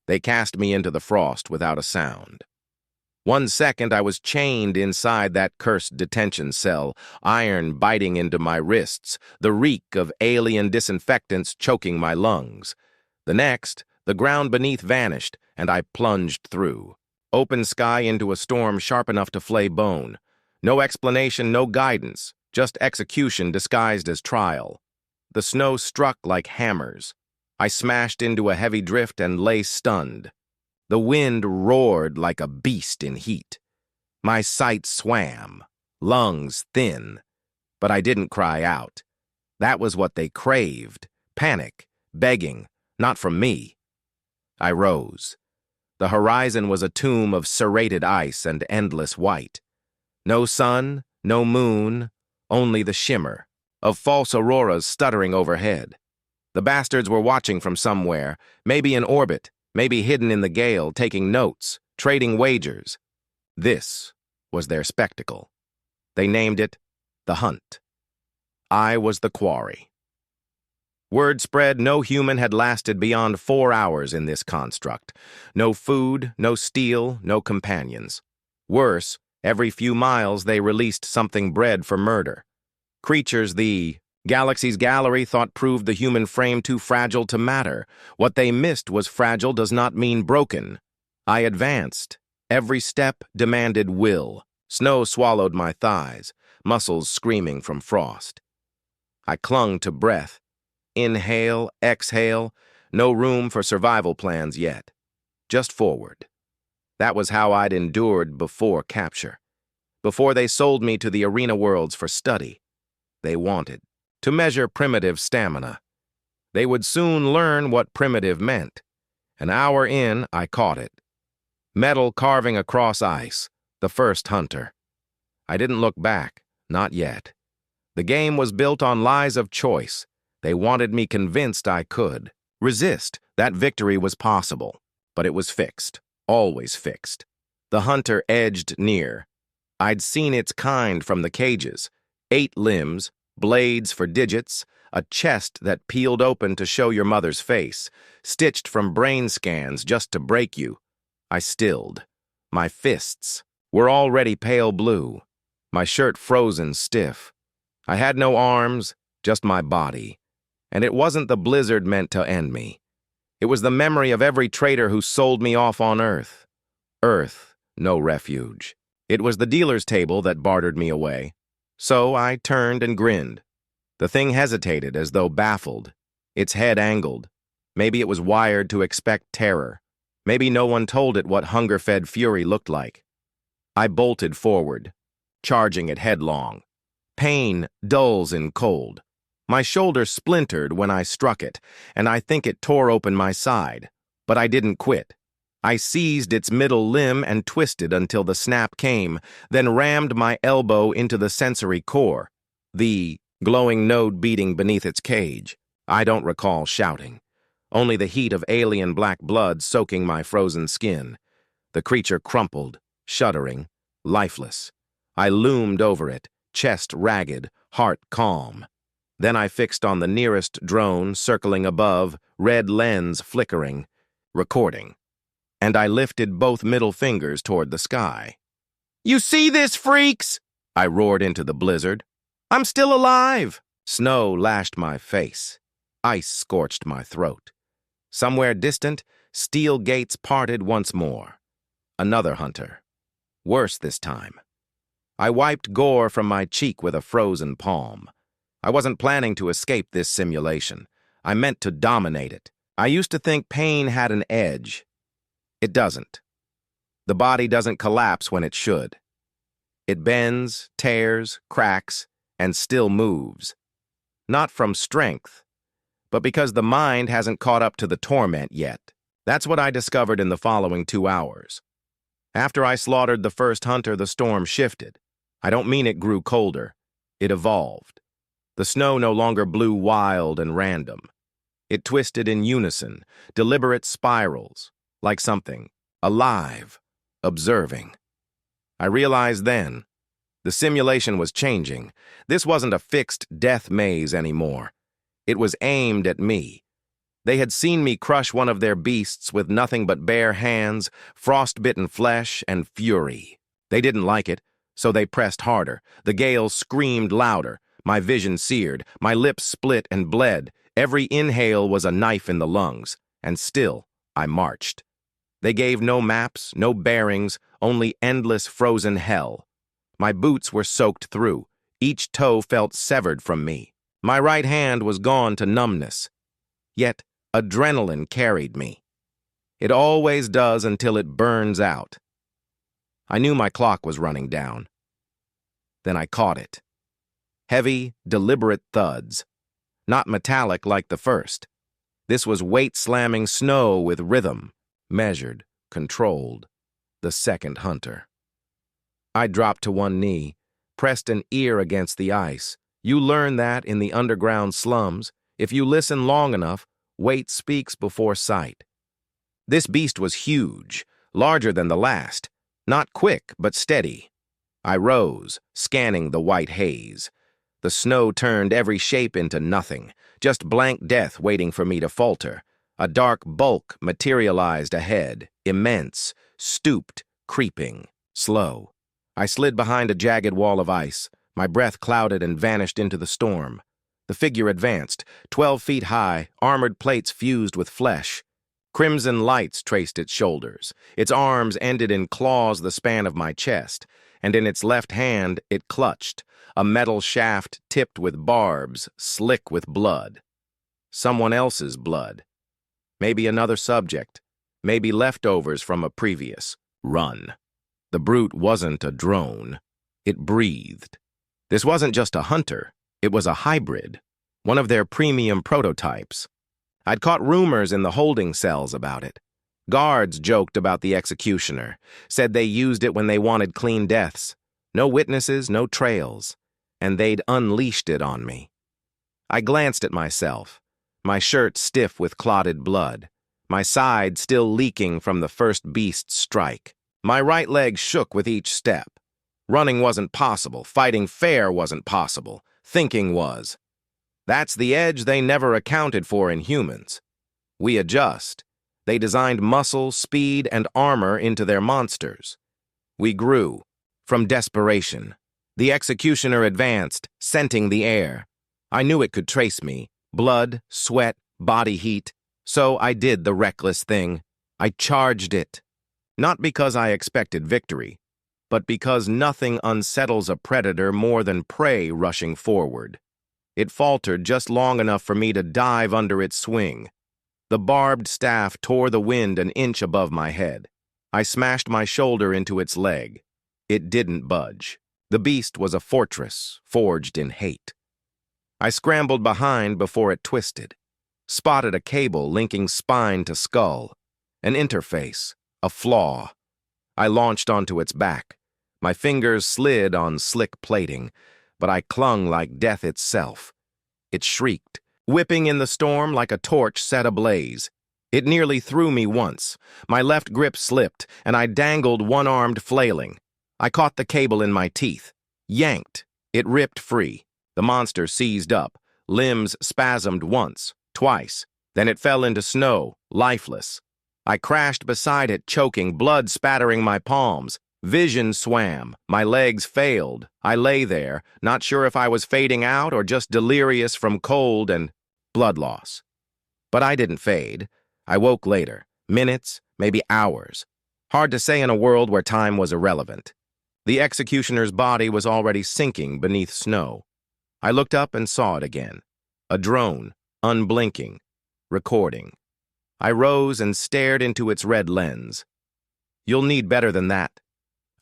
They cast me into the frost without a sound. 1 second I was chained inside that cursed detention cell, iron biting into my wrists, the reek of alien disinfectants choking my lungs. The next, the ground beneath vanished, and I plunged through. Open sky into a storm sharp enough to flay bone. No explanation, no guidance, just execution disguised as trial. The snow struck like hammers. I smashed into a heavy drift and lay stunned. The wind roared like a beast in heat. My sight swam, lungs thin, but I didn't cry out. That was what they craved, panic, begging, not from me. I rose. The horizon was a tomb of serrated ice and endless white. No sun, no moon, only the shimmer of false auroras stuttering overhead. The bastards were watching from somewhere, maybe in orbit, maybe hidden in the gale, taking notes, trading wagers. This was their spectacle. They named it the hunt. I was the quarry. Word spread no human had lasted beyond 4 hours in this construct. No food, no steel, no companions. Worse, every few miles they released something bred for murder. Creatures the Galaxy's gallery thought proved the human frame too fragile to matter. What they missed was fragile does not mean broken. I advanced. Every step demanded will. Snow swallowed my thighs, muscles screaming from frost. I clung to breath. Inhale, exhale, no room for survival plans yet. Just forward. That was how I'd endured before capture. Before they sold me to the arena worlds for study. They wanted to measure primitive stamina. They would soon learn what primitive meant. An hour in, I caught it. Metal carving across ice, the first hunter. I didn't look back, not yet. The game was built on lies of choice. They wanted me convinced I could. Resist, that victory was possible. But it was fixed, always fixed. The hunter edged near. I'd seen its kind from the cages. 8 limbs, blades for digits, a chest that peeled open to show your mother's face, stitched from brain scans just to break you. I stilled. My fists were already pale blue, my shirt frozen stiff. I had no arms, just my body. And it wasn't the blizzard meant to end me. It was the memory of every traitor who sold me off on Earth. Earth, no refuge. It was the dealer's table that bartered me away. So I turned and grinned. The thing hesitated as though baffled, its head angled. Maybe it was wired to expect terror. Maybe no one told it what hunger-fed fury looked like. I bolted forward, charging it headlong. Pain dulls in cold. My shoulder splintered when I struck it, and I think it tore open my side. But I didn't quit. I seized its middle limb and twisted until the snap came, then rammed my elbow into the sensory core, the glowing node beating beneath its cage. I don't recall shouting. Only the heat of alien black blood soaking my frozen skin. The creature crumpled, shuddering, lifeless. I loomed over it, chest ragged, heart calm. Then I fixed on the nearest drone circling above, red lens flickering, recording. And I lifted both middle fingers toward the sky. "You see this, freaks?" I roared into the blizzard. "I'm still alive!" Snow lashed my face. Ice scorched my throat. Somewhere distant, steel gates parted once more. Another hunter. Worse this time. I wiped gore from my cheek with a frozen palm. I wasn't planning to escape this simulation. I meant to dominate it. I used to think pain had an edge. It doesn't. The body doesn't collapse when it should. It bends, tears, cracks, and still moves. Not from strength, but because the mind hasn't caught up to the torment yet. That's what I discovered in the following 2 hours. After I slaughtered the first hunter, the storm shifted. I don't mean it grew colder. It evolved. The snow no longer blew wild and random. It twisted in unison, deliberate spirals, like something alive, observing. I realized then, the simulation was changing. This wasn't a fixed death maze anymore. It was aimed at me. They had seen me crush one of their beasts with nothing but bare hands, frost-bitten flesh, and fury. They didn't like it, so they pressed harder. The gale screamed louder. My vision seared. My lips split and bled. Every inhale was a knife in the lungs. And still, I marched. They gave no maps, no bearings, only endless frozen hell. My boots were soaked through. Each toe felt severed from me. My right hand was gone to numbness. Yet, adrenaline carried me. It always does until it burns out. I knew my clock was running down. Then I caught it. Heavy, deliberate thuds. Not metallic like the first. This was weight-slamming snow with rhythm, measured, controlled. The second hunter. I dropped to one knee, pressed an ear against the ice. You learn that in the underground slums. If you listen long enough, weight speaks before sight. This beast was huge, larger than the last. Not quick, but steady. I rose, scanning the white haze. The snow turned every shape into nothing, just blank death waiting for me to falter. A dark bulk materialized ahead, immense, stooped, creeping, slow. I slid behind a jagged wall of ice. My breath clouded and vanished into the storm. The figure advanced, 12 feet high, armored plates fused with flesh. Crimson lights traced its shoulders. Its arms ended in claws the span of my chest, and in its left hand it clutched, a metal shaft tipped with barbs, slick with blood. Someone else's blood. Maybe another subject. Maybe leftovers from a previous run. The brute wasn't a drone. It breathed. This wasn't just a hunter. It was a hybrid. One of their premium prototypes. I'd caught rumors in the holding cells about it. Guards joked about the executioner, said they used it when they wanted clean deaths. No witnesses, no trails. And they'd unleashed it on me. I glanced at myself, my shirt stiff with clotted blood, my side still leaking from the first beast's strike. My right leg shook with each step. Running wasn't possible, fighting fair wasn't possible, thinking was. That's the edge they never accounted for in humans. We adjust. They designed muscle, speed, and armor into their monsters. We grew. From desperation. The executioner advanced, scenting the air. I knew it could trace me. Blood, sweat, body heat. So I did the reckless thing. I charged it. Not because I expected victory, but because nothing unsettles a predator more than prey rushing forward. It faltered just long enough for me to dive under its swing. The barbed staff tore the wind an inch above my head. I smashed my shoulder into its leg. It didn't budge. The beast was a fortress, forged in hate. I scrambled behind before it twisted. Spotted a cable linking spine to skull. An interface, a flaw. I launched onto its back. My fingers slid on slick plating, but I clung like death itself. It shrieked, whipping in the storm like a torch set ablaze. It nearly threw me once. My left grip slipped, and I dangled one-armed flailing. I caught the cable in my teeth. Yanked. It ripped free. The monster seized up. Limbs spasmed once, twice. Then it fell into snow, lifeless. I crashed beside it, choking, blood spattering my palms. Vision swam. My legs failed. I lay there, not sure if I was fading out or just delirious from cold and blood loss. But I didn't fade. I woke later. Minutes, maybe hours. Hard to say in a world where time was irrelevant. The executioner's body was already sinking beneath snow. I looked up and saw it again. A drone, unblinking, recording. I rose and stared into its red lens. "You'll need better than that,"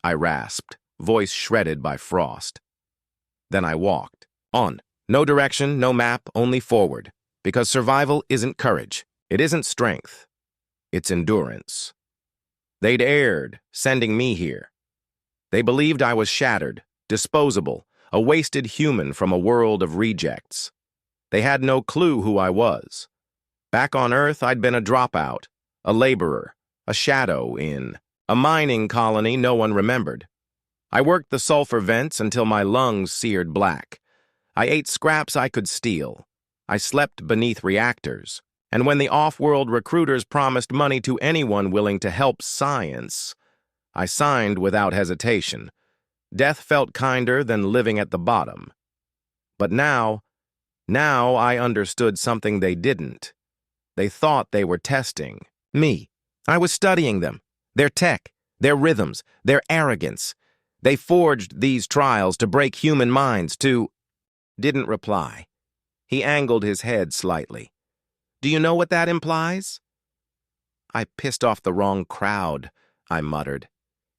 I rasped, voice shredded by frost. Then I walked. On. No direction, no map, only forward. Because survival isn't courage. It isn't strength. It's endurance. They'd erred, sending me here. They believed I was shattered, disposable, a wasted human from a world of rejects. They had no clue who I was. Back on Earth, I'd been a dropout, a laborer, a shadow in a mining colony no one remembered. I worked the sulfur vents until my lungs seared black. I ate scraps I could steal. I slept beneath reactors, And when the off-world recruiters promised money to anyone willing to help science, I signed without hesitation. Death felt kinder than living at the bottom. But now I understood something they didn't. They thought they were testing me. I was studying them, their tech, their rhythms, their arrogance. They forged these trials to break human minds, to... Didn't reply. He angled his head slightly. Do you know what that implies? I pissed off the wrong crowd, I muttered.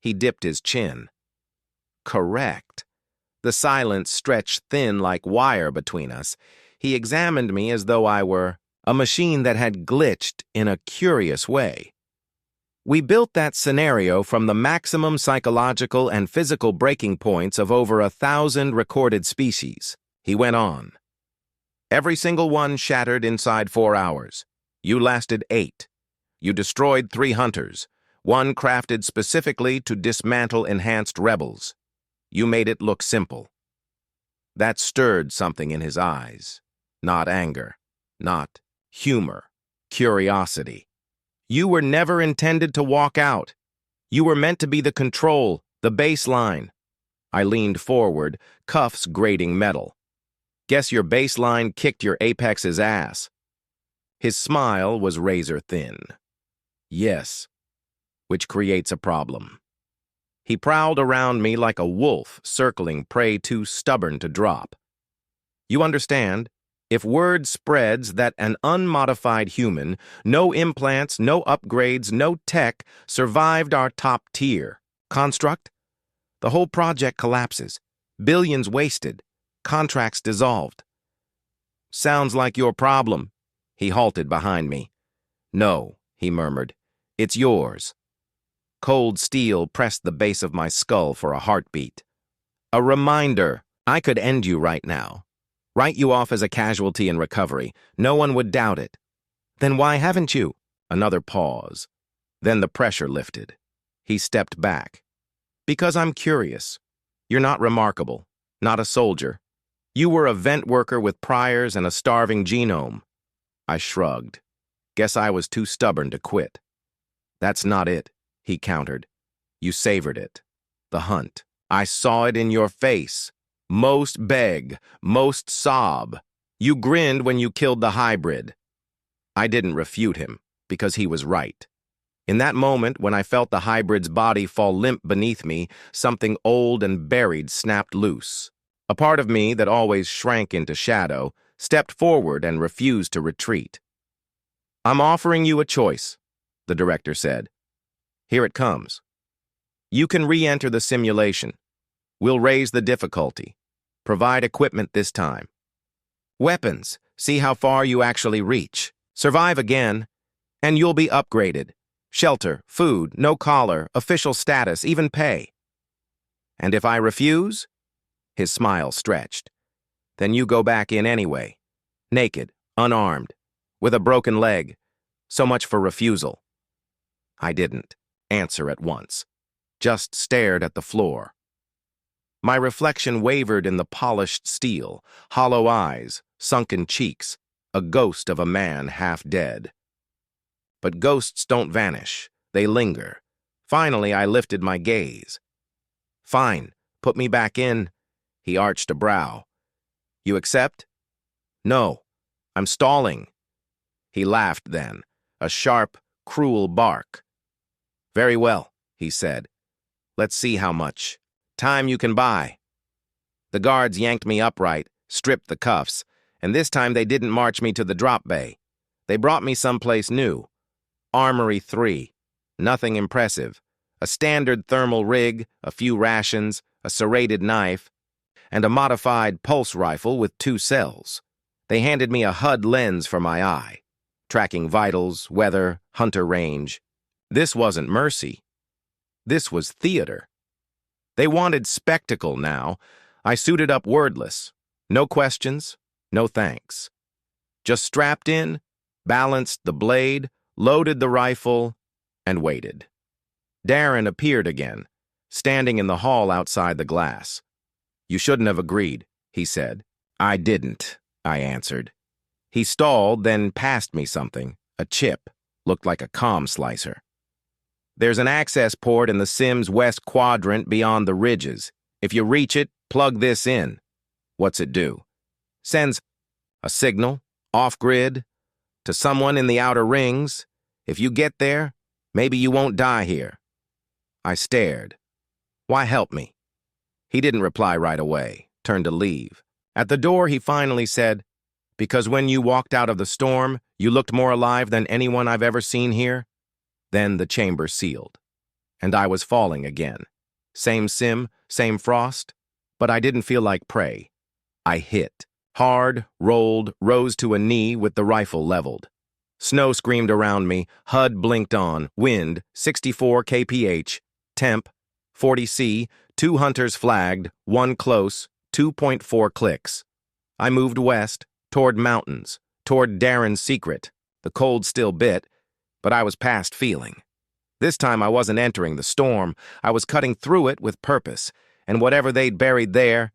He dipped his chin. Correct. The silence stretched thin like wire between us. He examined me as though I were a machine that had glitched in a curious way. We built that scenario from the maximum psychological and physical breaking points of over 1,000 recorded species. He went on. Every single one shattered inside 4 hours. You lasted 8. You destroyed 3 hunters, one crafted specifically to dismantle enhanced rebels. You made it look simple. That stirred something in his eyes. Not anger, not humor, curiosity. You were never intended to walk out. You were meant to be the control, the baseline. I leaned forward, cuffs grating metal. Guess your baseline kicked your Apex's ass. His smile was razor thin. Yes, which creates a problem. He prowled around me like a wolf circling prey too stubborn to drop. You understand? If word spreads that an unmodified human, no implants, no upgrades, no tech, survived our top-tier construct, the whole project collapses, billions wasted, contracts dissolved. Sounds like your problem. He halted behind me. No, he murmured. It's yours. Cold steel pressed the base of my skull for a heartbeat. A reminder, I could end you right now. Write you off as a casualty in recovery. No one would doubt it. Then why haven't you? Another pause. Then the pressure lifted. He stepped back. Because I'm curious. You're not remarkable. Not a soldier. You were a vent worker with priors and a starving genome. I shrugged. Guess I was too stubborn to quit. That's not it, he countered. You savored it. The hunt. I saw it in your face. Most beg, most sob. You grinned when you killed the hybrid. I didn't refute him, because he was right. In that moment, when I felt the hybrid's body fall limp beneath me, something old and buried snapped loose. A part of me that always shrank into shadow stepped forward and refused to retreat. I'm offering you a choice, the director said. Here it comes. You can re-enter the simulation. We'll raise the difficulty. Provide equipment this time. Weapons. See how far you actually reach. Survive again, and you'll be upgraded. Shelter, food, no collar, official status, even pay. And if I refuse? His smile stretched. Then you go back in anyway. Naked, unarmed, with a broken leg. So much for refusal. I didn't answer at once. Just stared at the floor. My reflection wavered in the polished steel, hollow eyes, sunken cheeks, a ghost of a man half dead. But ghosts don't vanish. They linger. Finally, I lifted my gaze. Fine, put me back in. He arched a brow. You accept? No, I'm stalling. He laughed then, a sharp, cruel bark. Very well, he said. Let's see how much. Time you can buy. The guards yanked me upright, stripped the cuffs, and this time they didn't march me to the drop bay. They brought me someplace new. Armory 3. Nothing impressive. A standard thermal rig, a few rations, a serrated knife, and a modified pulse rifle with 2 cells. They handed me a HUD lens for my eye, tracking vitals, weather, hunter range. This wasn't mercy. This was theater. They wanted spectacle now. I suited up wordless. No questions, no thanks. Just strapped in, balanced the blade, loaded the rifle, and waited. Darren appeared again, standing in the hall outside the glass. You shouldn't have agreed, he said. I didn't, I answered. He stalled, then passed me something, a chip, looked like a comm slicer. There's an access port in the Sim's west quadrant beyond the ridges. If you reach it, plug this in. What's it do? Sends a signal, off-grid, to someone in the outer rings. If you get there, maybe you won't die here. I stared. Why help me? He didn't reply right away, turned to leave. At the door, he finally said, "Because when you walked out of the storm, you looked more alive than anyone I've ever seen here." Then the chamber sealed, and I was falling again. Same Sim, same Frost, but I didn't feel like prey. I hit. Hard, rolled, rose to a knee with the rifle leveled. Snow screamed around me, HUD blinked on, wind, 64 kph, temp, 40C, 2 hunters flagged, 1 close, 2.4 clicks. I moved west, toward mountains, toward Darren's secret. The cold still bit, but I was past feeling. This time I wasn't entering the storm, I was cutting through it with purpose, and whatever they'd buried there,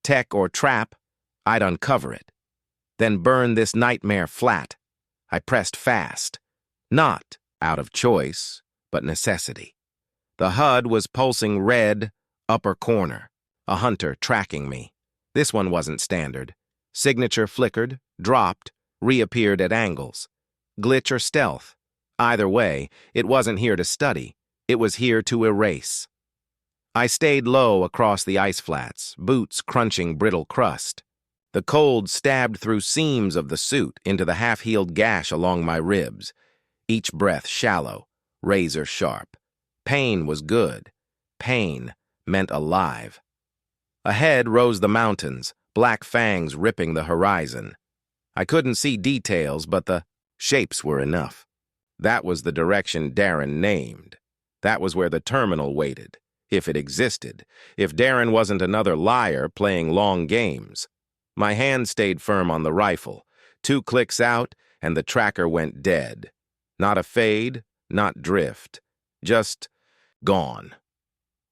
tech or trap, I'd uncover it. Then burn this nightmare flat. I pressed fast. Not out of choice, but necessity. The HUD was pulsing red, upper corner. A hunter tracking me. This one wasn't standard. Signature flickered, dropped, reappeared at angles. Glitch or stealth. Either way, it wasn't here to study. It was here to erase. I stayed low across the ice flats, boots crunching brittle crust. The cold stabbed through seams of the suit into the half-healed gash along my ribs. Each breath shallow, razor sharp. Pain was good. Pain meant alive. Ahead rose the mountains, black fangs ripping the horizon. I couldn't see details, but the shapes were enough. That was the direction Darren named. That was where the terminal waited, if it existed, if Darren wasn't another liar playing long games. My hand stayed firm on the rifle. 2 clicks out, and the tracker went dead. Not a fade, not drift. Just gone.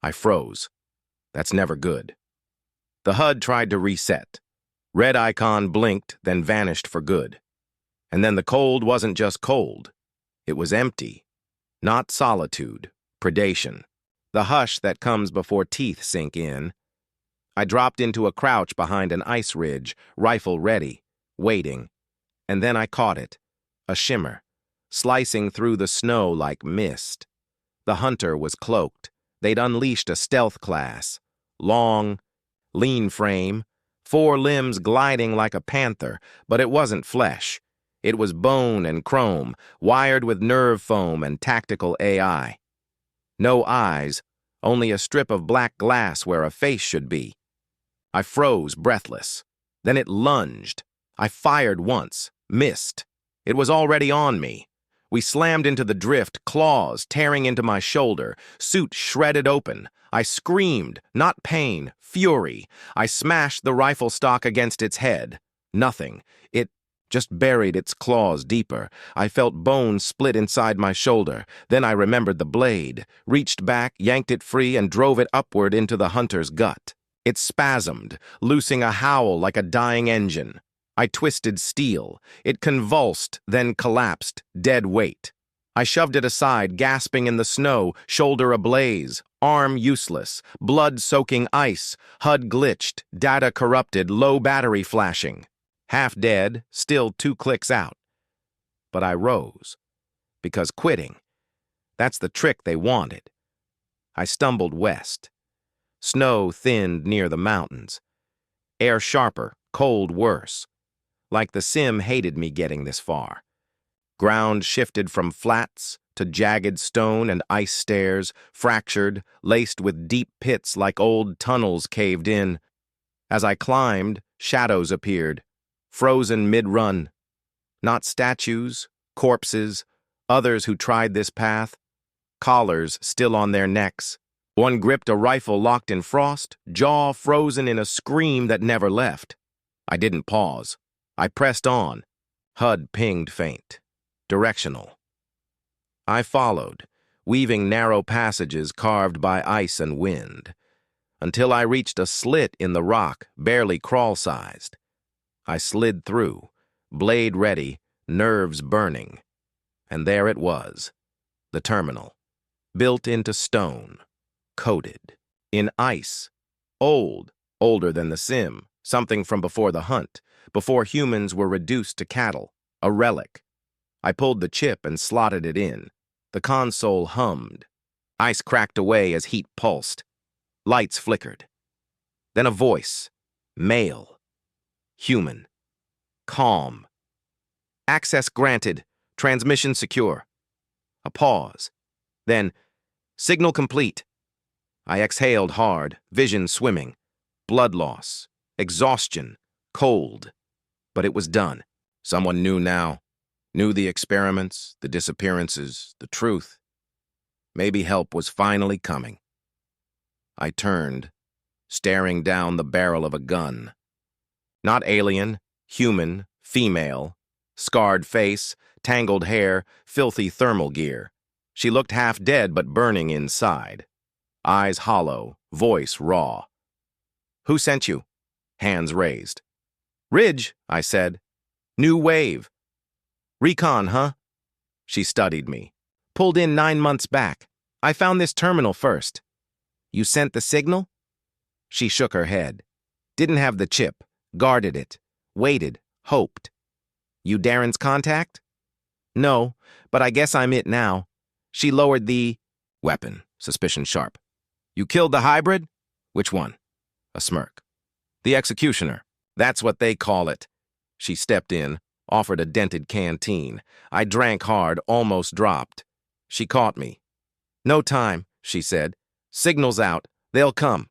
I froze. That's never good. The HUD tried to reset. Red icon blinked, then vanished for good. And then the cold wasn't just cold. It was empty. Not solitude, predation. The hush that comes before teeth sink in. I dropped into a crouch behind an ice ridge, rifle ready, waiting. And then I caught it. A shimmer, slicing through the snow like mist. The hunter was cloaked. They'd unleashed a stealth class. Long, lean frame, 4 limbs gliding like a panther, but it wasn't flesh. It was bone and chrome, wired with nerve foam and tactical AI. No eyes, only a strip of black glass where a face should be. I froze, breathless. Then it lunged. I fired once, missed. It was already on me. We slammed into the drift, claws tearing into my shoulder, suit shredded open. I screamed, not pain, fury. I smashed the rifle stock against its head. Nothing. It just buried its claws deeper. I felt bone split inside my shoulder. Then I remembered the blade, reached back, yanked it free, and drove it upward into the hunter's gut. It spasmed, loosing a howl like a dying engine. I twisted steel. It convulsed, then collapsed, dead weight. I shoved it aside, gasping in the snow, shoulder ablaze, arm useless, blood soaking ice, HUD glitched, data corrupted, low battery flashing. Half dead, still 2 clicks out. But I rose. Because quitting, that's the trick they wanted. I stumbled west. Snow thinned near the mountains. Air sharper, cold worse. Like the Sim hated me getting this far. Ground shifted from flats to jagged stone and ice stairs, fractured, laced with deep pits like old tunnels caved in. As I climbed, shadows appeared, frozen mid-run. Not statues, corpses, others who tried this path, collars still on their necks. One gripped a rifle locked in frost, jaw frozen in a scream that never left. I didn't pause. I pressed on. HUD pinged faint. Directional. I followed, weaving narrow passages carved by ice and wind, until I reached a slit in the rock, barely crawl-sized. I slid through, blade ready, nerves burning. And there it was, the terminal, built into stone, coated, in ice, older than the sim, something from before the hunt, before humans were reduced to cattle, a relic. I pulled the chip and slotted it in. The console hummed. Ice cracked away as heat pulsed. Lights flickered. Then a voice, male, human, calm. Access granted, transmission secure. A pause. Then, signal complete. I exhaled hard, vision swimming. Blood loss, exhaustion, cold. But it was done. Someone knew now. Knew the experiments, the disappearances, the truth. Maybe help was finally coming. I turned, staring down the barrel of a gun. Not alien, human, female, scarred face, tangled hair, filthy thermal gear. She looked half dead but burning inside. Eyes hollow, voice raw. "Who sent you?" Hands raised. "Ridge," I said. "New wave." "Recon, huh?" She studied me. "Pulled in 9 months back. I found this terminal first." "You sent the signal?" She shook her head. "Didn't have the chip. Guarded it. Waited. Hoped." "You Darren's contact?" "No, but I guess I'm it now." She lowered the weapon, suspicion sharp. "You killed the hybrid?" "Which one?" A smirk. "The executioner. That's what they call it." She stepped in, offered a dented canteen. I drank hard, almost dropped. She caught me. "No time," she said. "Signal's out. They'll come."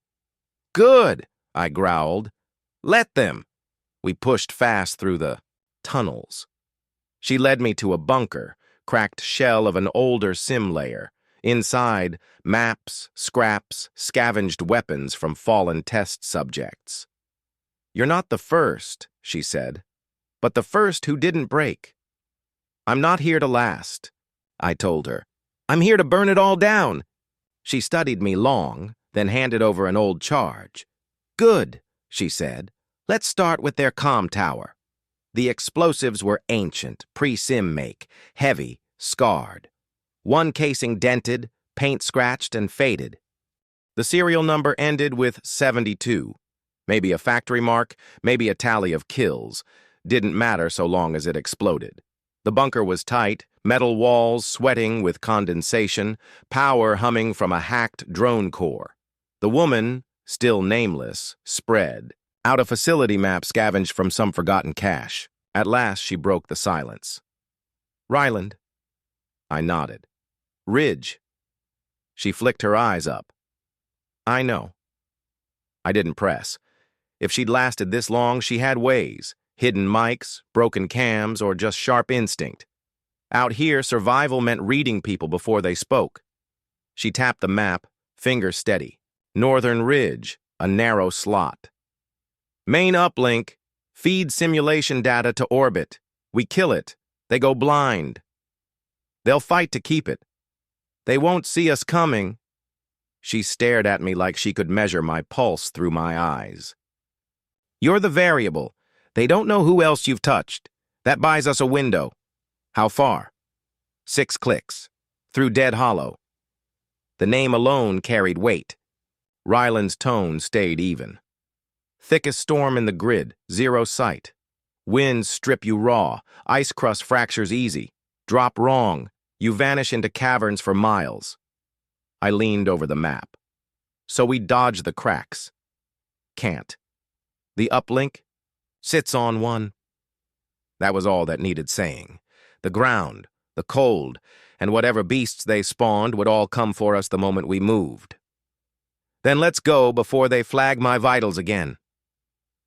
"Good," I growled. "Let them." We pushed fast through the tunnels. She led me to a bunker, cracked shell of an older sim layer. Inside, maps, scraps, scavenged weapons from fallen test subjects. "You're not the first," she said, "but the first who didn't break." "I'm not here to last," I told her. "I'm here to burn it all down." She studied me long, then handed over an old charge. "Good," she said. "Let's start with their comm tower." The explosives were ancient, pre-sim make, heavy, scarred. One casing dented, paint scratched and faded. The serial number ended with 72. Maybe a factory mark, maybe a tally of kills. Didn't matter so long as it exploded. The bunker was tight, metal walls sweating with condensation, power humming from a hacked drone core. The woman, still nameless, spread out a facility map scavenged from some forgotten cache. At last she broke the silence. "Ryland." I nodded. "Ridge." She flicked her eyes up. "I know." I didn't press. If she'd lasted this long, she had ways. Hidden mics, broken cams, or just sharp instinct. Out here, survival meant reading people before they spoke. She tapped the map, finger steady. Northern Ridge, a narrow slot. "Main uplink. Feed simulation data to orbit. We kill it. They go blind. They'll fight to keep it. They won't see us coming." She stared at me like she could measure my pulse through my eyes. "You're the variable. They don't know who else you've touched. That buys us a window." "How far?" 6 clicks. Through Dead Hollow. The name alone carried weight. Ryland's tone stayed even. "Thickest storm in the grid, 0 sight. Winds strip you raw, ice crust fractures easy. Drop wrong, you vanish into caverns for miles." I leaned over the map. "So we dodge the cracks." "Can't." "The uplink?" "Sits on one." That was all that needed saying. The ground, the cold, and whatever beasts they spawned would all come for us the moment we moved. "Then let's go before they flag my vitals again."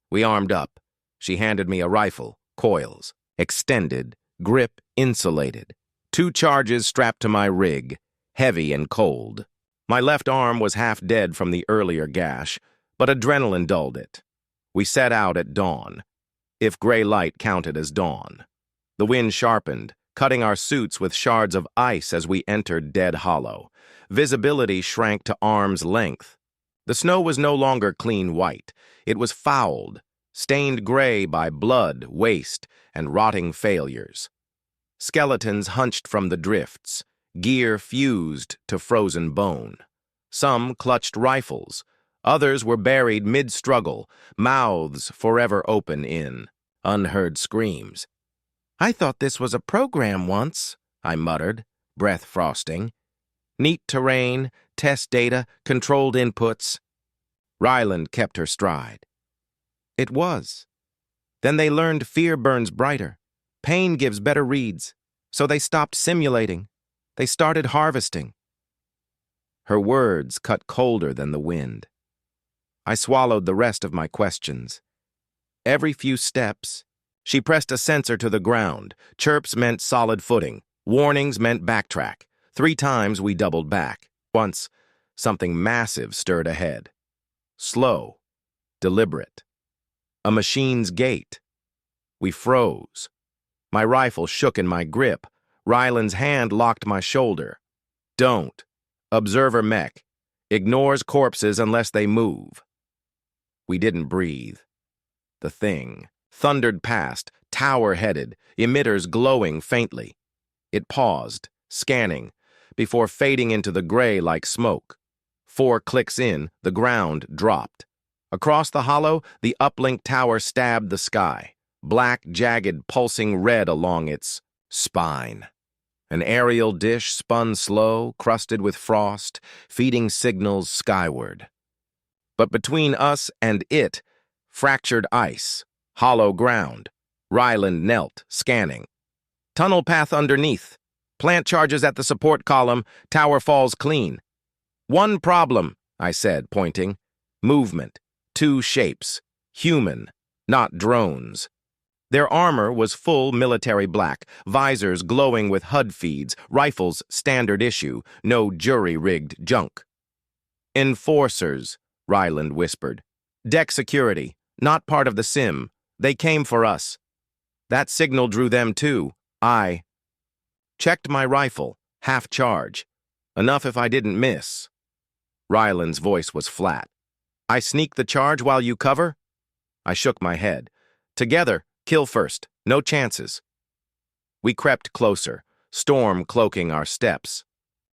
We armed up. She handed me a rifle, coils, extended, grip insulated. 2 charges strapped to my rig, heavy and cold. My left arm was half dead from the earlier gash, but adrenaline dulled it. We set out at dawn, if gray light counted as dawn. The wind sharpened, cutting our suits with shards of ice as we entered Dead Hollow. Visibility shrank to arm's length. The snow was no longer clean white. It was fouled, stained gray by blood, waste, and rotting failures. Skeletons hunched from the drifts, gear fused to frozen bone. Some clutched rifles. Others were buried mid-struggle, mouths forever open in unheard screams. "I thought this was a program once," I muttered, breath frosting. "Neat terrain, test data, controlled inputs." Ryland kept her stride. "It was. Then they learned fear burns brighter. Pain gives better reads. So they stopped simulating. They started harvesting." Her words cut colder than the wind. I swallowed the rest of my questions. Every few steps, she pressed a sensor to the ground. Chirps meant solid footing. Warnings meant backtrack. 3 times we doubled back. Once, something massive stirred ahead. Slow, deliberate. A machine's gait. We froze. My rifle shook in my grip. Ryland's hand locked my shoulder. "Don't. Observer mech. Ignores corpses unless they move." We didn't breathe. The thing thundered past, tower-headed, emitters glowing faintly. It paused, scanning, before fading into the gray like smoke. 4 clicks in, the ground dropped. Across the hollow, the uplink tower stabbed the sky, black, jagged, pulsing red along its spine. An aerial dish spun slow, crusted with frost, feeding signals skyward. But between us and it, fractured ice, hollow ground. Ryland knelt, scanning. "Tunnel path underneath. Plant charges at the support column. Tower falls clean." "One problem," I said, pointing. "Movement. 2 shapes. Human, not drones." Their armor was full military black, visors glowing with HUD feeds, rifles standard issue, no jury-rigged junk. "Enforcers," Ryland whispered. "Deck security, not part of the sim. They came for us." That signal drew them too. I checked my rifle, half charge. Enough if I didn't miss. Ryland's voice was flat. "I sneak the charge while you cover?" I shook my head. "Together, kill first. No chances." We crept closer, storm cloaking our steps.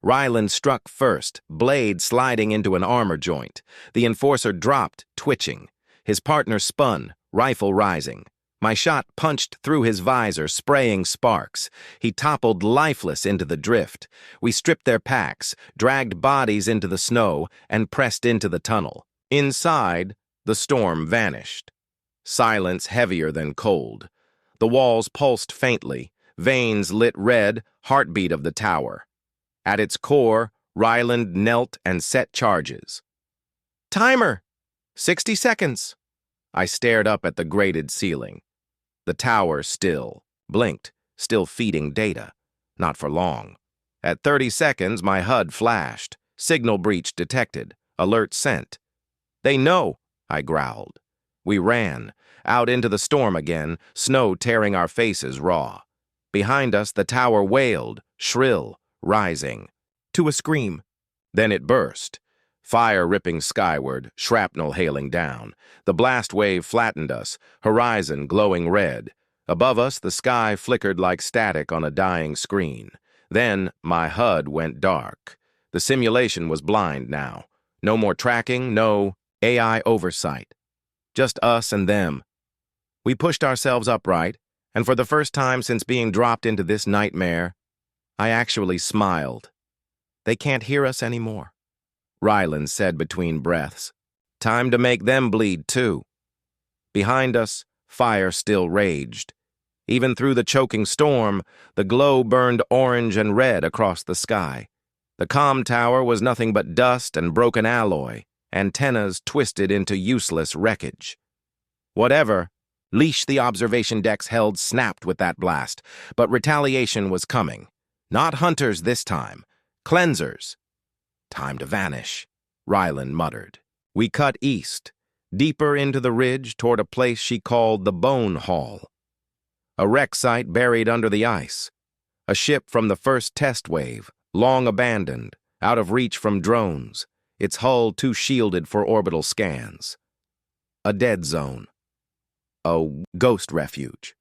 Ryland struck first, blade sliding into an armor joint. The enforcer dropped, twitching. His partner spun, rifle rising. My shot punched through his visor, spraying sparks. He toppled lifeless into the drift. We stripped their packs, dragged bodies into the snow, and pressed into the tunnel. Inside, the storm vanished. Silence heavier than cold. The walls pulsed faintly, veins lit red, heartbeat of the tower. At its core, Ryland knelt and set charges. "Timer! 60 seconds!" I stared up at the grated ceiling. The tower still, blinked, still feeding data. Not for long. At 30 seconds, my HUD flashed. Signal breach detected. Alert sent. "They know," I growled. We ran, out into the storm again, snow tearing our faces raw. Behind us, the tower wailed, shrill, rising, to a scream. Then it burst. Fire ripping skyward, shrapnel hailing down. The blast wave flattened us, horizon glowing red. Above us, the sky flickered like static on a dying screen. Then, my HUD went dark. The simulation was blind now. No more tracking, no AI oversight. Just us and them. We pushed ourselves upright, and for the first time since being dropped into this nightmare, I actually smiled. "They can't hear us anymore," Ryland said between breaths. "Time to make them bleed, too." Behind us, fire still raged. Even through the choking storm, the glow burned orange and red across the sky. The comm tower was nothing but dust and broken alloy, antennas twisted into useless wreckage. Whatever, leash the observation decks held snapped with that blast, but retaliation was coming. Not hunters this time, cleansers. "Time to vanish," Ryland muttered. We cut east, deeper into the ridge toward a place she called the Bone Hall. A wreck site buried under the ice. A ship from the first test wave, long abandoned, out of reach from drones, its hull too shielded for orbital scans. A dead zone. a ghost refuge.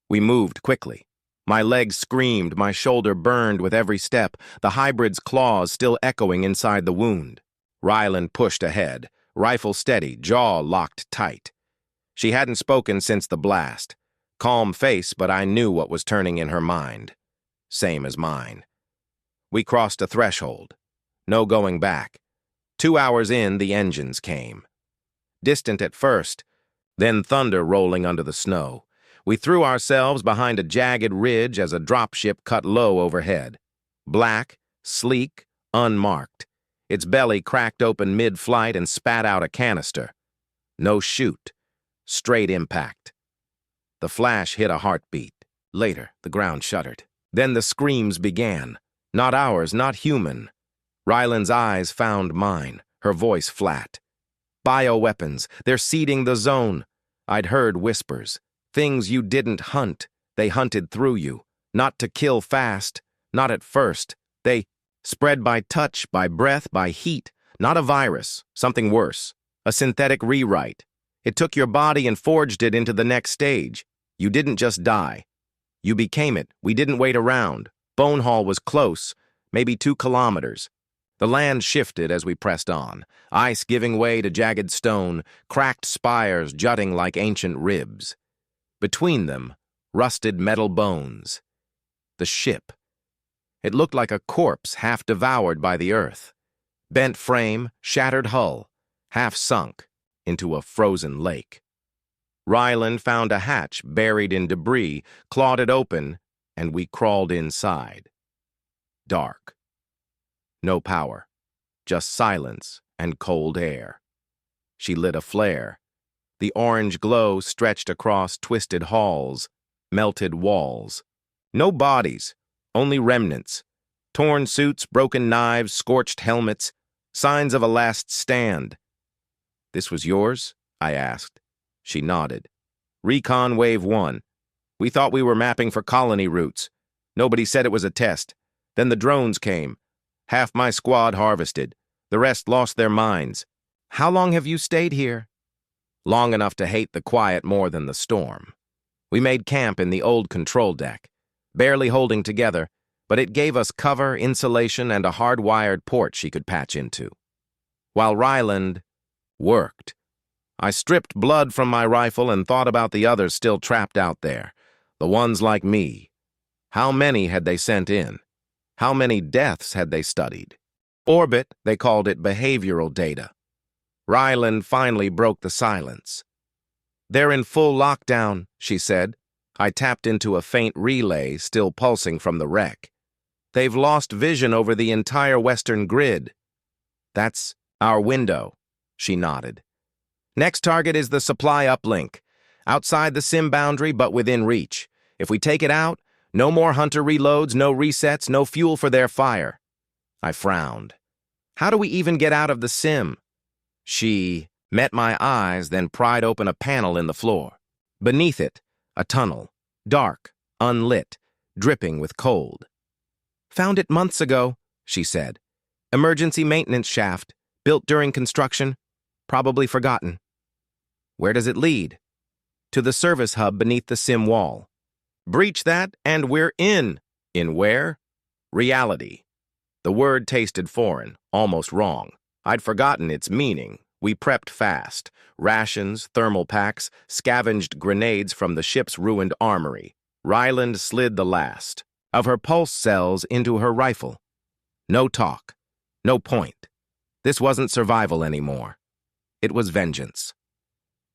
We moved quickly. My legs screamed, my shoulder burned with every step, the hybrid's claws still echoing inside the wound. Ryland pushed ahead, rifle steady, jaw locked tight. She hadn't spoken since the blast. Calm face, but I knew what was turning in her mind. Same as mine. We crossed a threshold. No going back. 2 hours in, the engines came. Distant at first, then thunder rolling under the snow. We threw ourselves behind a jagged ridge as a dropship cut low overhead. Black, sleek, unmarked. Its belly cracked open mid-flight and spat out a canister. No chute. Straight impact. The flash hit a heartbeat. Later, the ground shuddered. Then the screams began. Not ours, not human. Ryland's eyes found mine, her voice flat. Bioweapons, they're seeding the zone. I'd heard whispers. Things you didn't hunt, they hunted through you. Not to kill fast, not at first. They spread by touch, by breath, by heat. Not a virus, something worse. A synthetic rewrite. It took your body and forged it into the next stage. You didn't just die. You became it. We didn't wait around. Bonehall was close, maybe 2 kilometers. The land shifted as we pressed on, ice giving way to jagged stone, cracked spires jutting like ancient ribs. Between them, rusted metal bones. The ship. It looked like a corpse half devoured by the earth. Bent frame, shattered hull, half sunk into a frozen lake. Ryland found a hatch buried in debris, clawed it open, and we crawled inside. Dark. No power, just silence and cold air. She lit a flare. The orange glow stretched across twisted halls, melted walls. No bodies, only remnants. Torn suits, broken knives, scorched helmets, signs of a last stand. "This was yours?" I asked. She nodded. "Recon Wave 1. We thought we were mapping for colony routes. Nobody said it was a test. Then the drones came. Half my squad harvested. The rest lost their minds. How long have you stayed here?" Long enough to hate the quiet more than the storm. We made camp in the old control deck, barely holding together, but it gave us cover, insulation, and a hard-wired port she could patch into. While Ryland worked. I stripped blood from my rifle and thought about the others still trapped out there, the ones like me. How many had they sent in? How many deaths had they studied? Orbit, they called it behavioral data. Ryland finally broke the silence. "They're in full lockdown," she said. I tapped into a faint relay still pulsing from the wreck. "They've lost vision over the entire western grid." "That's our window," she nodded. "Next target is the supply uplink. Outside the sim boundary, but within reach. If we take it out, no more hunter reloads, no resets, no fuel for their fire." I frowned. "How do we even get out of the sim?" She met my eyes, then pried open a panel in the floor. Beneath it, a tunnel, dark, unlit, dripping with cold. "Found it months ago," she said. "Emergency maintenance shaft, built during construction, probably forgotten." "Where does it lead?" "To the service hub beneath the sim wall." "Breach that, and we're in." "In where?" "Reality." The word tasted foreign, almost wrong. I'd forgotten its meaning. We prepped fast. Rations, thermal packs, scavenged grenades from the ship's ruined armory. Ryland slid the last of her pulse cells into her rifle. No talk. No point. This wasn't survival anymore. It was vengeance.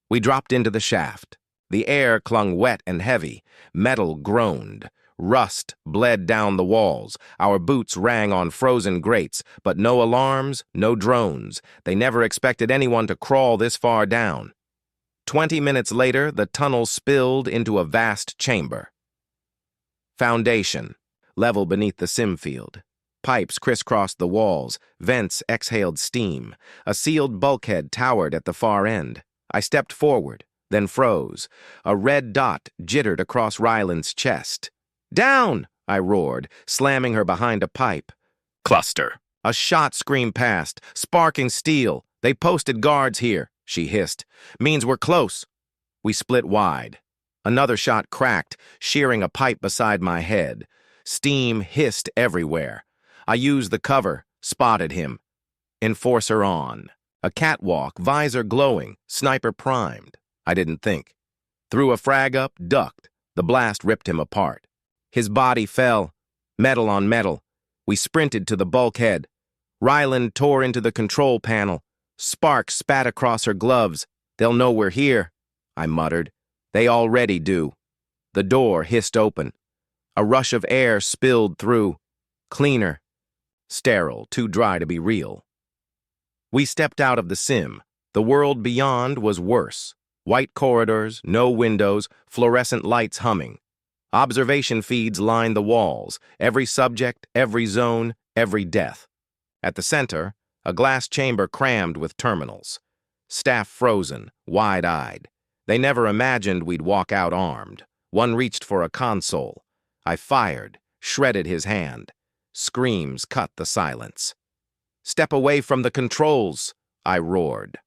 We dropped into the shaft. The air clung wet and heavy. Metal groaned. Rust bled down the walls. Our boots rang on frozen grates, but no alarms, no drones. They never expected anyone to crawl this far down. 20 minutes later, the tunnel spilled into a vast chamber. Foundation, level beneath the sim field. Pipes crisscrossed the walls. Vents exhaled steam. A sealed bulkhead towered at the far end. I stepped forward, then froze. A red dot jittered across Ryland's chest. "Down!" I roared, slamming her behind a pipe. Cluster. A shot screamed past, sparking steel. "They posted guards here," she hissed. "Means we're close." We split wide. Another shot cracked, shearing a pipe beside my head. Steam hissed everywhere. I used the cover, spotted him. Enforcer on. A catwalk, visor glowing, sniper primed. I didn't think. Threw a frag up, ducked. The blast ripped him apart. His body fell, metal on metal. We sprinted to the bulkhead. Ryland tore into the control panel. Sparks spat across her gloves. They'll know we're here, I muttered. They already do. The door hissed open. A rush of air spilled through. Cleaner. Sterile, too dry to be real. We stepped out of the sim. The world beyond was worse. White corridors, no windows, fluorescent lights humming. Observation feeds lined the walls, every subject, every zone, every death. At the center, a glass chamber crammed with terminals. Staff frozen, wide-eyed. They never imagined we'd walk out armed. One reached for a console. I fired, shredded his hand. Screams cut the silence. "Step away from the controls," I roared.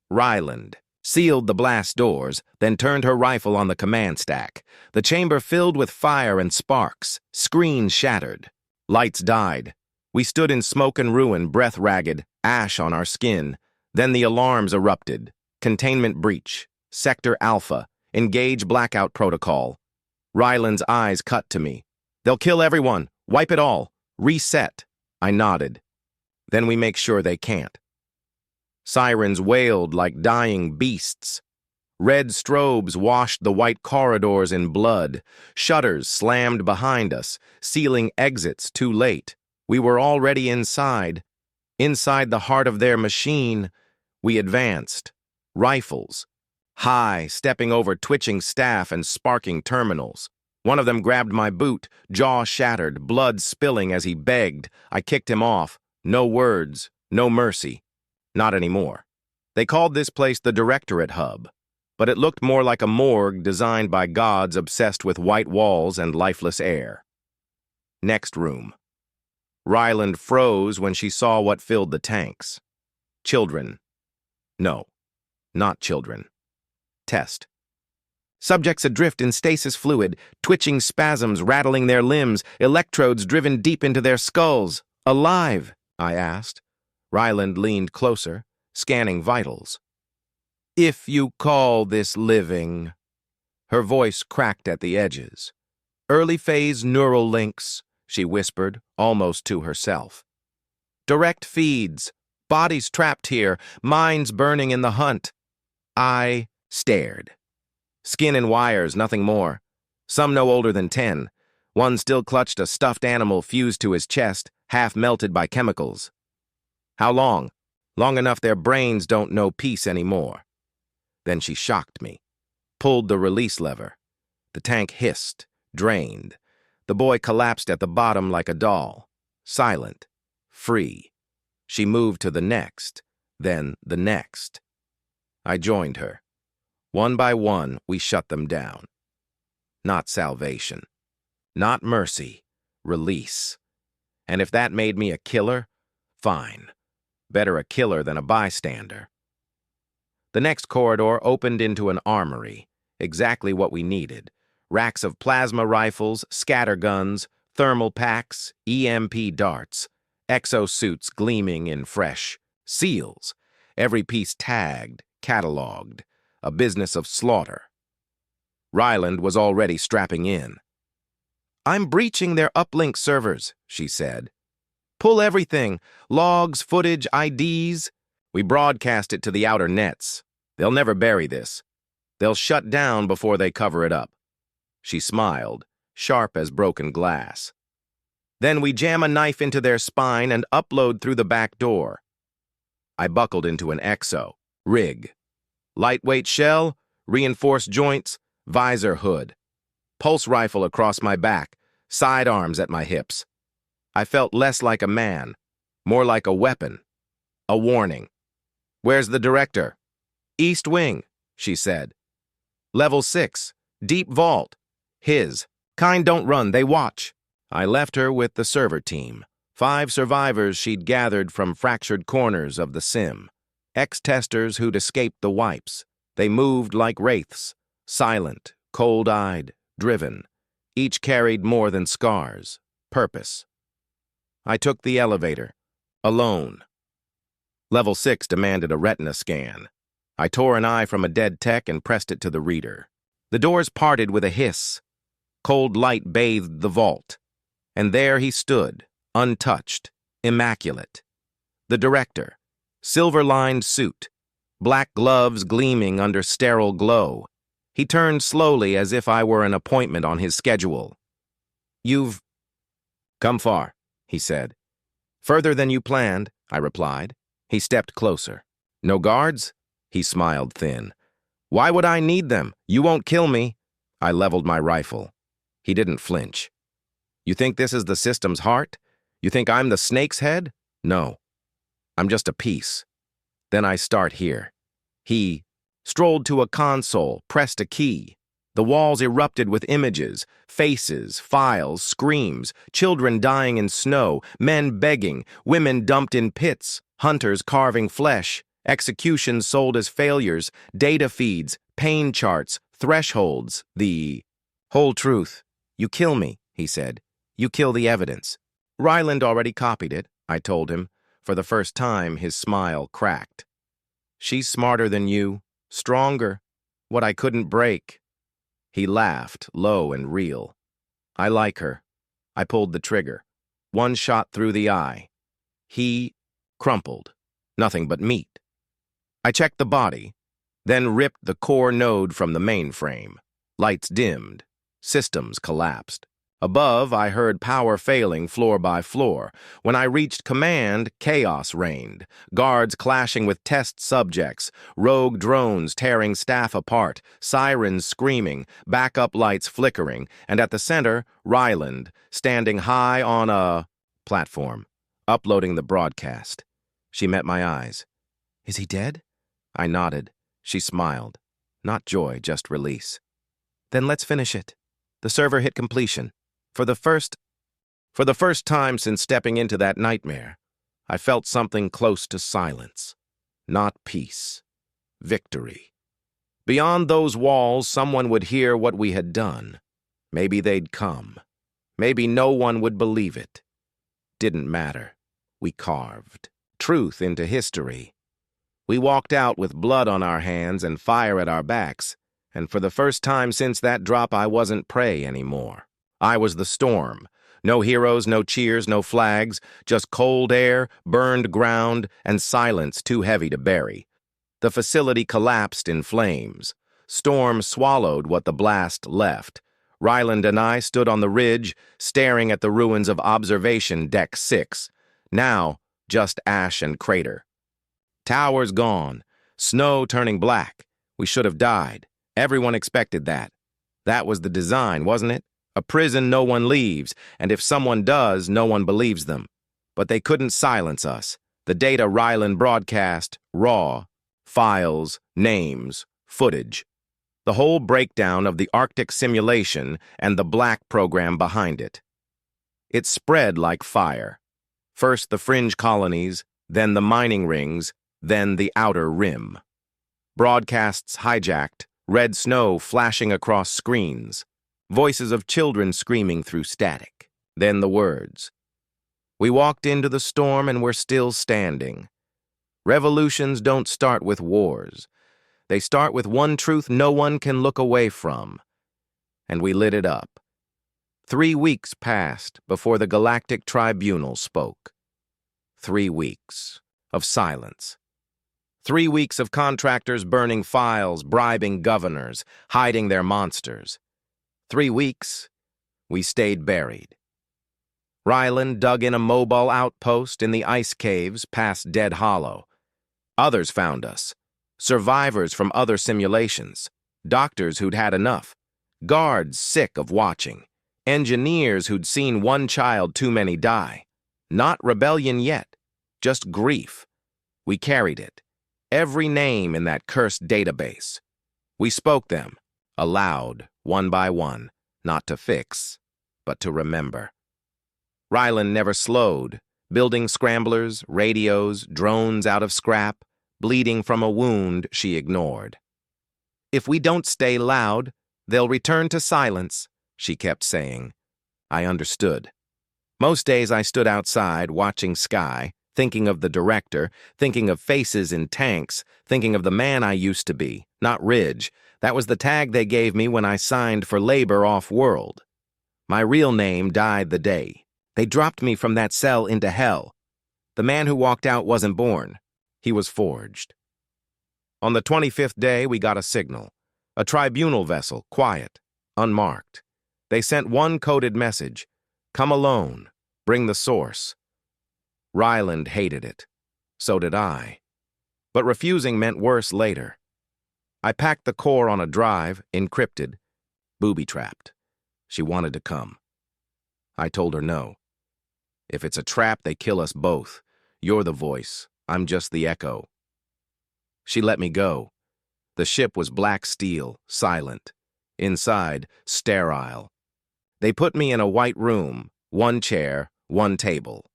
Ryland sealed the blast doors, then turned her rifle on the command stack. The chamber filled with fire and sparks. Screens shattered. Lights died. We stood in smoke and ruin, breath ragged, ash on our skin. Then the alarms erupted. Containment breach. Sector Alpha. Engage blackout protocol. Ryland's eyes cut to me. "They'll kill everyone. Wipe it all. Reset." I nodded. "Then we make sure they can't." Sirens wailed like dying beasts. Red strobes washed the white corridors in blood. Shutters slammed behind us, sealing exits too late. We were already inside. Inside the heart of their machine, we advanced. Rifles. High, stepping over twitching staff and sparking terminals. One of them grabbed my boot, jaw shattered, blood spilling as he begged. I kicked him off. No words, no mercy. Not anymore. They called this place the Directorate Hub, but it looked more like a morgue designed by gods obsessed with white walls and lifeless air. Next room. Ryland froze when she saw what filled the tanks. Children. No, not children. Test. Subjects adrift in stasis fluid, twitching spasms rattling their limbs, electrodes driven deep into their skulls. Alive, I asked. Ryland leaned closer, scanning vitals. "If you call this living." Her voice cracked at the edges. "Early phase neural links," she whispered, almost to herself. "Direct feeds. Bodies trapped here, minds burning in the hunt." I stared. Skin and wires, nothing more. Some no older than 10. One still clutched a stuffed animal fused to his chest, half melted by chemicals. "How long?" "Long enough their brains don't know peace anymore." Then she shocked me. Pulled the release lever. The tank hissed, drained. The boy collapsed at the bottom like a doll. Silent. Free. She moved to the next, then the next. I joined her. One by one, we shut them down. Not salvation. Not mercy. Release. And if that made me a killer, fine. Better a killer than a bystander. The next corridor opened into an armory, exactly what we needed. Racks of plasma rifles, scatter guns, thermal packs, EMP darts, exosuits gleaming in fresh, seals, every piece tagged, cataloged, a business of slaughter. Ryland was already strapping in. "I'm breaching their uplink servers," she said. "Pull everything, logs, footage, IDs. We broadcast it to the outer nets. They'll never bury this. They'll shut down before they cover it up." She smiled, sharp as broken glass. "Then we jam a knife into their spine and upload through the back door." I buckled into an exo. Rig. Lightweight shell, reinforced joints, visor hood. Pulse rifle across my back, sidearms at my hips. I felt less like a man, more like a weapon. A warning. "Where's the director?" "East wing," she said. "Level 6, deep vault. His. Kind don't run, they watch." I left her with the server team. 5 survivors she'd gathered from fractured corners of the sim. Ex-testers who'd escaped the wipes. They moved like wraiths, silent, cold-eyed, driven. Each carried more than scars, purpose. I took the elevator, alone. Level 6 demanded a retina scan. I tore an eye from a dead tech and pressed it to the reader. The doors parted with a hiss. Cold light bathed the vault. And there he stood, untouched, immaculate. The director, silver-lined suit, black gloves gleaming under sterile glow. He turned slowly as if I were an appointment on his schedule. "You've come far," he said. "Further than you planned," I replied. He stepped closer. "No guards?" He smiled thin. "Why would I need them? You won't kill me." I leveled my rifle. He didn't flinch. "You think this is the system's heart? You think I'm the snake's head? No. I'm just a piece. Then I start here." He strolled to a console, pressed a key. The walls erupted with images, faces, files, screams, children dying in snow, men begging, women dumped in pits, hunters carving flesh, executions sold as failures, data feeds, pain charts, thresholds, the whole truth. "You kill me," he said. "You kill the evidence." "Ryland already copied it," I told him. For the first time, his smile cracked. "She's smarter than you, stronger, what I couldn't break." He laughed, low and real. "I like her." I pulled the trigger. One shot through the eye. He crumpled. Nothing but meat. I checked the body, then ripped the core node from the mainframe. Lights dimmed. Systems collapsed. Above, I heard power failing floor by floor. When I reached command, chaos reigned. Guards clashing with test subjects, rogue drones tearing staff apart, sirens screaming, backup lights flickering, and at the center, Ryland, standing high on a platform, uploading the broadcast. She met my eyes. "Is he dead?" I nodded. She smiled. Not joy, just release. "Then let's finish it." The server hit completion. For the first time since stepping into that nightmare, I felt something close to silence. Not peace. Victory. Beyond those walls, someone would hear what we had done. Maybe they'd come. Maybe no one would believe it. Didn't matter. We carved truth into history. We walked out with blood on our hands and fire at our backs, and for the first time since that drop, I wasn't prey anymore. I was the storm. No heroes, no cheers, no flags, just cold air, burned ground, and silence too heavy to bury. The facility collapsed in flames. Storm swallowed what the blast left. Ryland and I stood on the ridge, staring at the ruins of Observation Deck 6. Now, just ash and crater. Towers gone. Snow turning black. We should have died. Everyone expected that. That was the design, wasn't it? A prison no one leaves, and if someone does, no one believes them. But they couldn't silence us. The data Ryland broadcast, raw, files, names, footage. The whole breakdown of the Arctic simulation and the black program behind it. It spread like fire. First the fringe colonies, then the mining rings, then the outer rim. Broadcasts hijacked, red snow flashing across screens. Voices of children screaming through static. Then the words. We walked into the storm and we're still standing. Revolutions don't start with wars. They start with one truth no one can look away from. And we lit it up. 3 weeks passed before the Galactic Tribunal spoke. 3 weeks of silence. 3 weeks of contractors burning files, bribing governors, hiding their monsters. 3 weeks, we stayed buried. Ryland dug in a mobile outpost in the ice caves past Dead Hollow. Others found us. Survivors from other simulations. Doctors who'd had enough. Guards sick of watching. Engineers who'd seen one child too many die. Not rebellion yet, just grief. We carried it. Every name in that cursed database. We spoke them, aloud, one by one, not to fix, but to remember. Ryland never slowed, building scramblers, radios, drones out of scrap, bleeding from a wound she ignored. If we don't stay loud, they'll return to silence, she kept saying. I understood. Most days I stood outside, watching sky, thinking of the director, thinking of faces in tanks, thinking of the man I used to be, not Ridge. That was the tag they gave me when I signed for labor off-world. My real name died the day. They dropped me from that cell into hell. The man who walked out wasn't born. He was forged. On the 25th day, we got a signal. A tribunal vessel, quiet, unmarked. They sent one coded message. Come alone. Bring the source. Ryland hated it. So did I. But refusing meant worse later. I packed the core on a drive, encrypted, booby-trapped. She wanted to come. I told her no. If it's a trap, they kill us both. You're the voice. I'm just the echo. She let me go. The ship was black steel, silent. Inside, sterile. They put me in a white room, one chair, one table.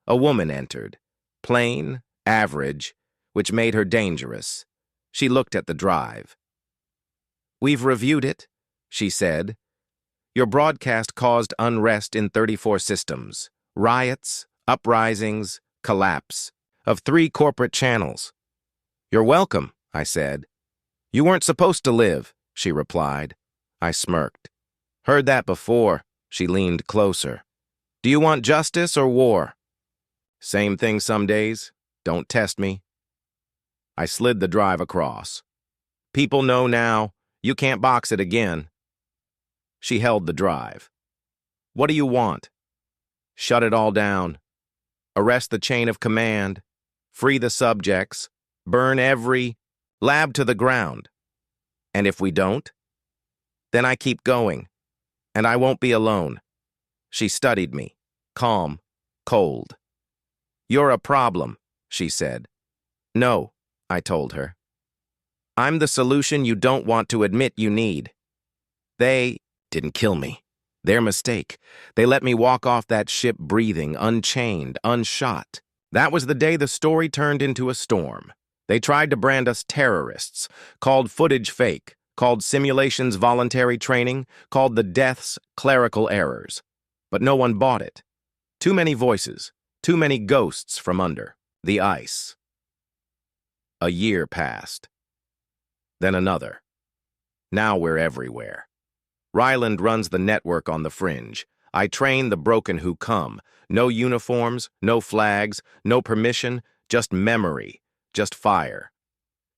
A woman entered. Plain, average, which made her dangerous. She looked at the drive. We've reviewed it, she said. Your broadcast caused unrest in 34 systems. Riots, uprisings, collapse. Of 3 corporate channels. You're welcome, I said. You weren't supposed to live, she replied. I smirked. Heard that before, she leaned closer. Do you want justice or war? Same thing some days. Don't test me. I slid the drive across. People know now. You can't box it again. She held the drive. What do you want? Shut it all down. Arrest the chain of command. Free the subjects. Burn every lab to the ground. And if we don't? Then I keep going. And I won't be alone. She studied me. Calm. Cold. You're a problem, she said. No, I told her. I'm the solution you don't want to admit you need. They didn't kill me. Their mistake. They let me walk off that ship breathing, unchained, unshot. That was the day the story turned into a storm. They tried to brand us terrorists, called footage fake, called simulations voluntary training, called the deaths clerical errors. But no one bought it. Too many voices, too many ghosts from under the ice. A year passed. Then another. Now we're everywhere. Ryland runs the network on the fringe. I train the broken who come. No uniforms, no flags, no permission, just memory, just fire.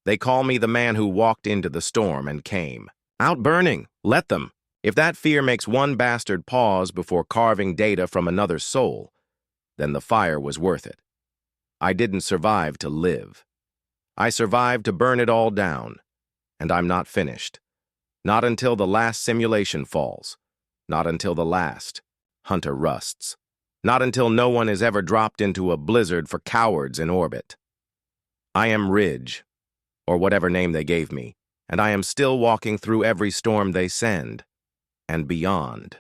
They call me the man who walked into the storm and came. Out burning, let them. If that fear makes one bastard pause before carving data from another's soul, then the fire was worth it. I didn't survive to live. I survived to burn it all down. And I'm not finished. Not until the last simulation falls. Not until the last hunter rusts. Not until no one is ever dropped into a blizzard for cowards in orbit. I am Ridge, or whatever name they gave me, and I am still walking through every storm they send, and beyond.